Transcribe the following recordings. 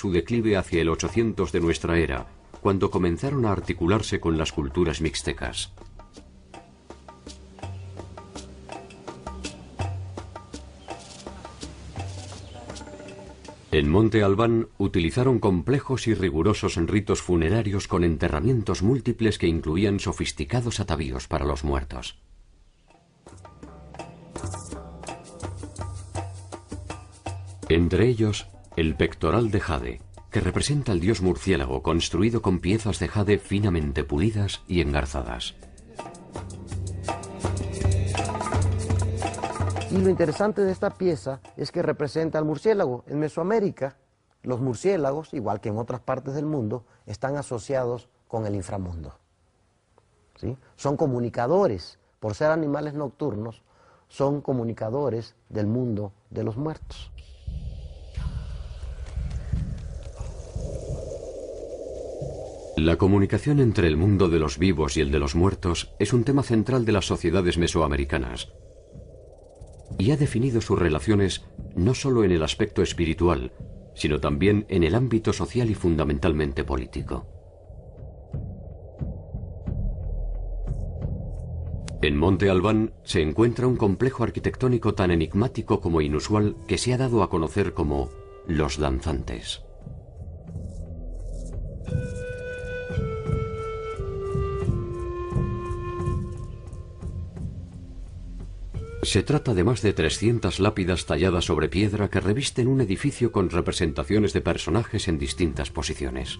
su declive hacia el 800 de nuestra era, cuando comenzaron a articularse con las culturas mixtecas. En Monte Albán utilizaron complejos y rigurosos ritos funerarios con enterramientos múltiples que incluían sofisticados atavíos para los muertos. Entre ellos, el pectoral de jade, que representa al dios murciélago construido con piezas de jade finamente pulidas y engarzadas. Y lo interesante de esta pieza es que representa al murciélago. En Mesoamérica, los murciélagos, igual que en otras partes del mundo, están asociados con el inframundo, ¿sí? Son comunicadores, por ser animales nocturnos, son comunicadores del mundo de los muertos. La comunicación entre el mundo de los vivos y el de los muertos es un tema central de las sociedades mesoamericanas y ha definido sus relaciones no solo en el aspecto espiritual, sino también en el ámbito social y fundamentalmente político. En Monte Albán se encuentra un complejo arquitectónico tan enigmático como inusual que se ha dado a conocer como Los Danzantes. Se trata de más de 300 lápidas talladas sobre piedra que revisten un edificio con representaciones de personajes en distintas posiciones.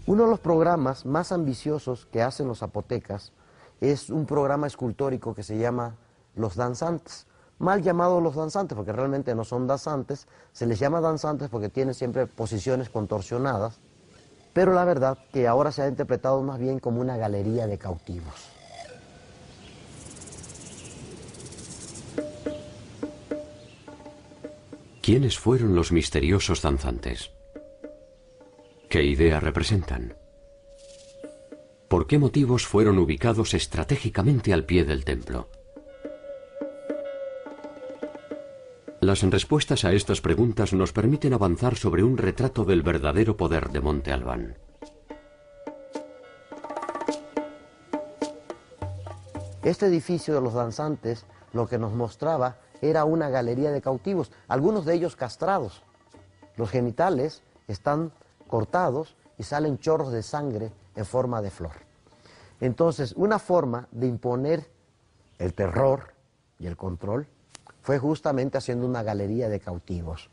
Uno de los programas más ambiciosos que hacen los zapotecas es un programa escultórico que se llama Los Danzantes. Mal llamado Los Danzantes porque realmente no son danzantes, se les llama danzantes porque tienen siempre posiciones contorsionadas, pero la verdad que ahora se ha interpretado más bien como una galería de cautivos. ¿Quiénes fueron los misteriosos danzantes? ¿Qué idea representan? ¿Por qué motivos fueron ubicados estratégicamente al pie del templo? Las respuestas a estas preguntas nos permiten avanzar sobre un retrato del verdadero poder de Monte Albán. Este edificio de los danzantes lo que nos mostraba era una galería de cautivos, algunos de ellos castrados. Los genitales están cortados y salen chorros de sangre en forma de flor. Entonces, una forma de imponer el terror y el control fue justamente haciendo una galería de cautivos.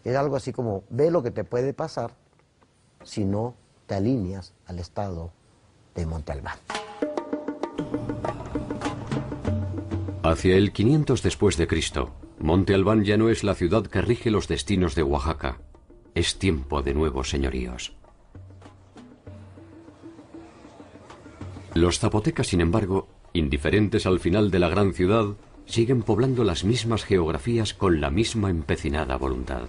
Es algo así como, ve lo que te puede pasar si no te alineas al estado de Monte Albán. Hacia el 500 después de Cristo, Monte Albán ya no es la ciudad que rige los destinos de Oaxaca. Es tiempo de nuevos señoríos. Los zapotecas, sin embargo, indiferentes al final de la gran ciudad, siguen poblando las mismas geografías con la misma empecinada voluntad.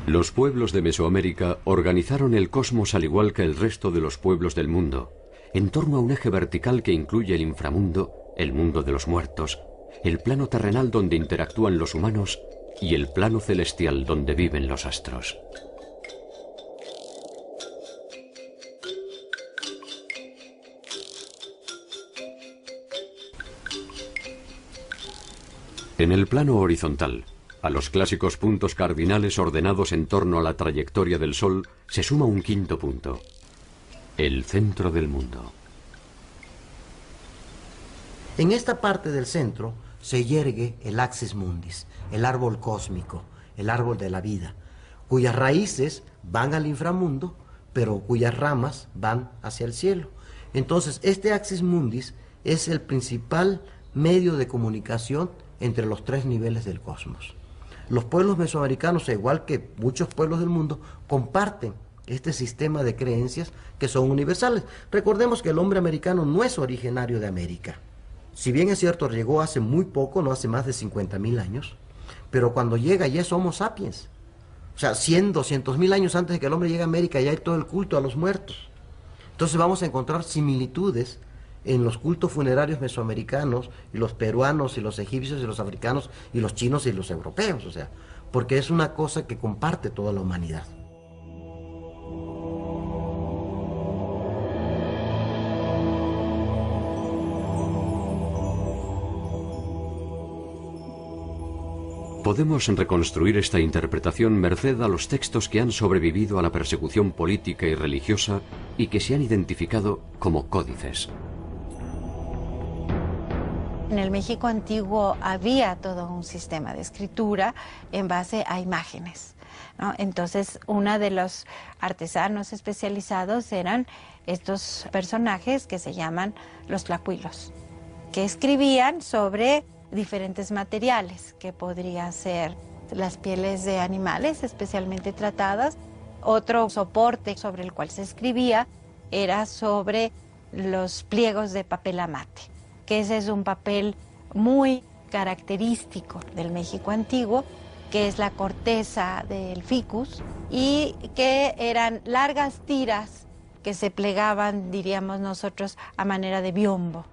Los pueblos de Mesoamérica organizaron el cosmos al igual que el resto de los pueblos del mundo, en torno a un eje vertical que incluye el inframundo, el mundo de los muertos, el plano terrenal donde interactúan los humanos y el plano celestial donde viven los astros. En el plano horizontal, a los clásicos puntos cardinales ordenados en torno a la trayectoria del Sol, se suma un quinto punto: el centro del mundo. En esta parte del centro se yergue el Axis Mundis, el árbol cósmico, el árbol de la vida, cuyas raíces van al inframundo, pero cuyas ramas van hacia el cielo. Entonces, este Axis Mundis es el principal medio de comunicación entre los tres niveles del cosmos. Los pueblos mesoamericanos, igual que muchos pueblos del mundo, comparten este sistema de creencias que son universales. Recordemos que el hombre americano no es originario de América. Si bien es cierto, llegó hace muy poco, no hace más de 50.000 años, pero cuando llega ya es Homo sapiens. O sea, 100, 200.000 años antes de que el hombre llegue a América ya hay todo el culto a los muertos. Entonces vamos a encontrar similitudes en los cultos funerarios mesoamericanos, y los peruanos, y los egipcios, y los africanos, y los chinos, y los europeos, o sea, porque es una cosa que comparte toda la humanidad. Podemos reconstruir esta interpretación merced a los textos que han sobrevivido a la persecución política y religiosa y que se han identificado como códices. En el México antiguo había todo un sistema de escritura en base a imágenes, ¿no? Entonces, uno de los artesanos especializados eran estos personajes que se llaman los tlacuilos, que escribían sobre diferentes materiales, que podrían ser las pieles de animales especialmente tratadas. Otro soporte sobre el cual se escribía era sobre los pliegos de papel amate, que ese es un papel muy característico del México antiguo, que es la corteza del ficus, y que eran largas tiras que se plegaban, diríamos nosotros, a manera de biombo.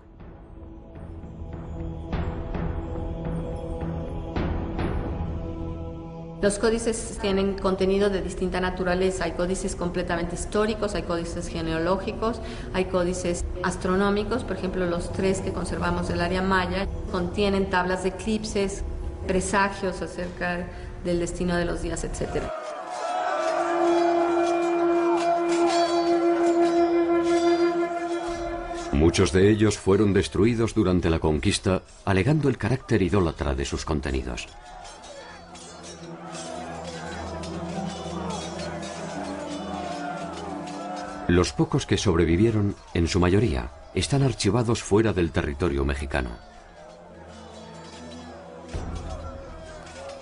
Los códices tienen contenido de distinta naturaleza. Hay códices completamente históricos, hay códices genealógicos, hay códices astronómicos. Por ejemplo, los 3 que conservamos del área maya contienen tablas de eclipses, presagios acerca del destino de los días, etc. Muchos de ellos fueron destruidos durante la conquista, alegando el carácter idólatra de sus contenidos. Los pocos que sobrevivieron, en su mayoría, están archivados fuera del territorio mexicano.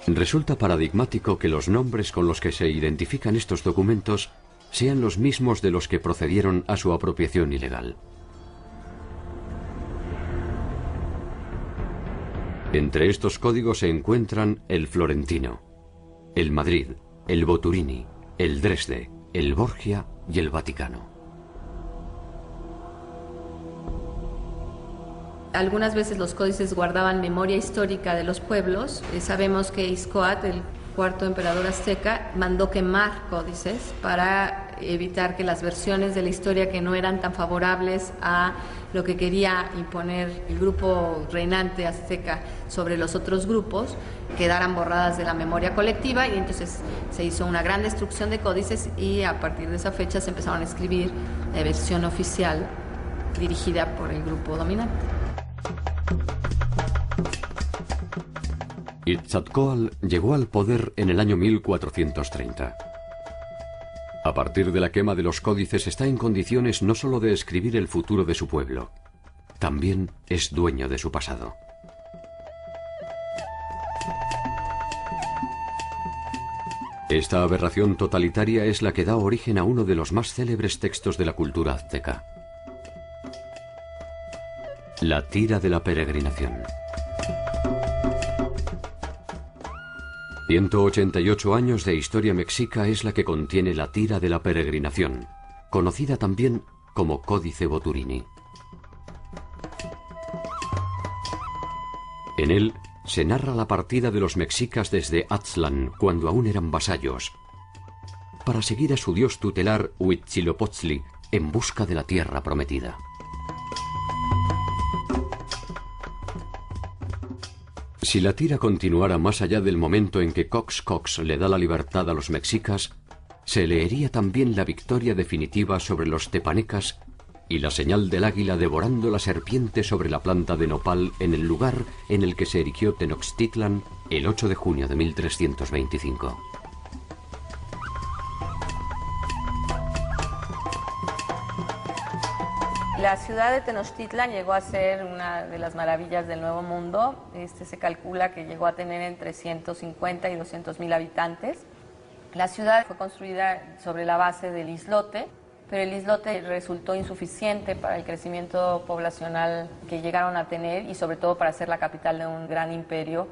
Resulta paradigmático que los nombres con los que se identifican estos documentos sean los mismos de los que procedieron a su apropiación ilegal. Entre estos códigos se encuentran el Florentino, el Madrid, el Boturini, el Dresde, el Borgia y el Vaticano. Algunas veces los códices guardaban memoria histórica de los pueblos. Sabemos que Ixcoatl, el cuarto emperador azteca, mandó quemar códices para evitar que las versiones de la historia que no eran tan favorables a lo que quería imponer el grupo reinante azteca sobre los otros grupos quedaran borradas de la memoria colectiva, y entonces se hizo una gran destrucción de códices, y a partir de esa fecha se empezaron a escribir la versión oficial dirigida por el grupo dominante. Itzatcóatl llegó al poder en el año 1430. A partir de la quema de los códices está en condiciones no solo de escribir el futuro de su pueblo, también es dueño de su pasado. Esta aberración totalitaria es la que da origen a uno de los más célebres textos de la cultura azteca: la tira de la peregrinación. 188 años de historia mexica es la que contiene la tira de la peregrinación, conocida también como Códice Boturini. En él se narra la partida de los mexicas desde Aztlán, cuando aún eran vasallos, para seguir a su dios tutelar Huitzilopochtli en busca de la tierra prometida. Si la tira continuara más allá del momento en que Coxcox le da la libertad a los mexicas, se leería también la victoria definitiva sobre los tepanecas y la señal del águila devorando la serpiente sobre la planta de nopal en el lugar en el que se erigió Tenochtitlan el 8 de junio de 1325. La ciudad de Tenochtitlan llegó a ser una de las maravillas del Nuevo Mundo. Se calcula que llegó a tener entre 150 y 200.000 habitantes. La ciudad fue construida sobre la base del islote, pero el islote resultó insuficiente para el crecimiento poblacional que llegaron a tener, y sobre todo para ser la capital de un gran imperio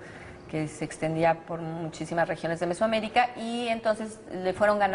que se extendía por muchísimas regiones de Mesoamérica, y entonces le fueron ganando